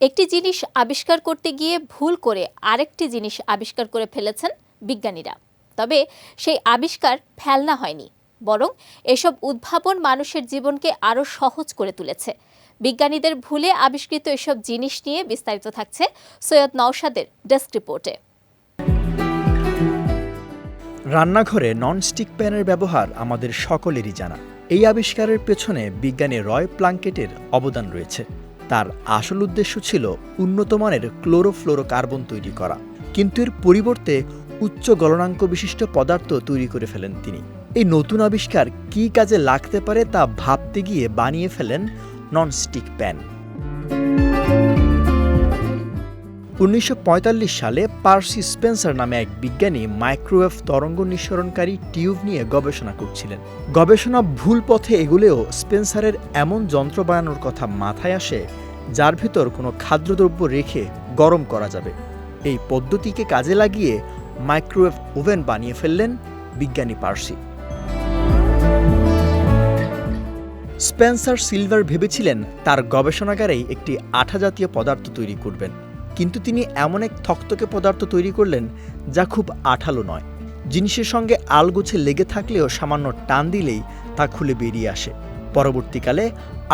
একটি জিনিস আবিষ্কার করতে গিয়ে ভুল করে আরেকটি জিনিস আবিষ্কার করে ফেলেছেন বিজ্ঞানীরা। তবে সেই আবিষ্কার ফেলনা হয়নি, বরং এসব উদ্ভাবন মানুষের জীবনকে আরও সহজ করে তুলেছে। বিজ্ঞানীদের ভুলে আবিষ্কৃত এসব জিনিস নিয়ে বিস্তারিত থাকছে সৈয়দ নওশাদের ডেস্ক রিপোর্টে। রান্নাঘরে ননস্টিক প্যানের ব্যবহার আমাদের সকলেরই জানা। এই আবিষ্কারের পেছনে বিজ্ঞানী রয় প্লাঙ্কেটের অবদান রয়েছে। তার আসল উদ্দেশ্য ছিল উন্নত মানের ক্লোরোফ্লোরোকার্বন তৈরি করা, কিন্তু এর পরিবর্তে উচ্চ গলনাঙ্ক বিশিষ্ট পদার্থ তৈরি করে ফেলেন তিনি। এই নতুন আবিষ্কার কী কাজে লাগতে পারে তা ভাবতে গিয়ে বানিয়ে ফেলেন ননস্টিক প্যান। 1945 সালে পার্সি স্পেন্সার নামে এক বিজ্ঞানী মাইক্রোওয়েভ তরঙ্গ নিঃসরণকারী টিউব নিয়ে গবেষণা করছিলেন। গবেষণা ভুল পথে এগুলেও স্পেন্সারের এমন যন্ত্র বানানোর কথা মাথায় আসে যার ভিতর কোনো খাদ্যদ্রব্য রেখে গরম করা যাবে। এই পদ্ধতিকে কাজে লাগিয়ে মাইক্রোওয়েভ ওভেন বানিয়ে ফেললেন বিজ্ঞানী পার্সি। স্পেন্সার সিলভার ভেবেছিলেন তার গবেষণাগারেই একটি আঠা জাতীয় পদার্থ তৈরি করবেন, কিন্তু তিনি এমন এক থকথকে পদার্থ তৈরি করলেন যা খুব আঠালো নয়। জিনিসের সঙ্গে আলগোছে লেগে থাকলেও সামান্য টান দিলেই তা খুলে বেরিয়ে আসে। পরবর্তীকালে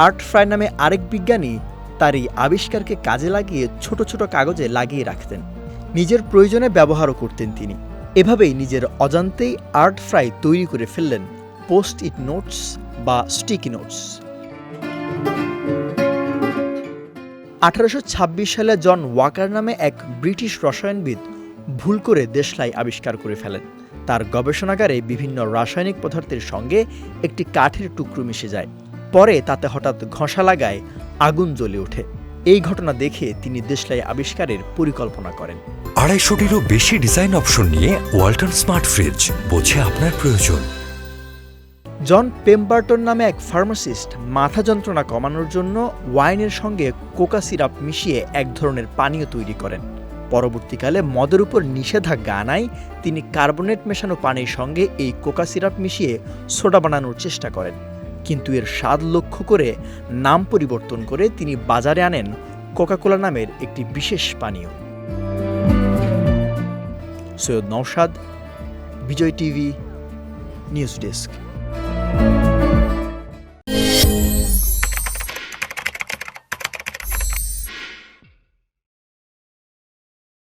আর্ট ফ্রাই নামে আরেক বিজ্ঞানী তার এই আবিষ্কারকে কাজে লাগিয়ে ছোট ছোট কাগজে লাগিয়ে রাখতেন, নিজের প্রয়োজনে ব্যবহারও করতেন তিনি। এভাবেই নিজের অজান্তেই আর্ট ফ্রাই তৈরি করে ফেললেন পোস্ট ইট নোটস বা স্টিকি নোটস। 1826 সালে জন ওয়াকার নামে এক ব্রিটিশ রসায়নবিদ ভুল করে দেশলাই আবিষ্কার করে ফেলেন। তার গবেষণাগারে বিভিন্ন রাসায়নিক পদার্থের সঙ্গে একটি কাঠের টুকরো মিশে যায়। পরে তাতে হঠাৎ ঘষা লাগায় আগুন জ্বলে ওঠে। এই ঘটনা দেখে তিনি দেশলাই আবিষ্কারের পরিকল্পনা করেন। 250-টিরও বেশি ডিজাইন অপশন নিয়ে ওয়ালটন স্মার্ট ফ্রিজ, বোঝে আপনার প্রয়োজন। জন পেমবার্টন নামে এক ফার্মাসিস্ট মাথা যন্ত্রণা কমানোর জন্য ওয়াইনের সঙ্গে কোকা সিরাপ মিশিয়ে এক ধরনের পানীয় তৈরি করেন। পরবর্তীকালে মদের উপর নিষেধাজ্ঞা আনায় তিনি কার্বনেট মেশানো পানির সঙ্গে এই কোকা সিরাপ মিশিয়ে সোডা বানানোর চেষ্টা করেন, কিন্তু এর স্বাদ লক্ষ্য করে নাম পরিবর্তন করে তিনি বাজারে আনেন কোকাকোলা নামের একটি বিশেষ পানীয়। সৈয়দ নওশাদ, বিজয় টিভি, নিউজ ডেস্ক।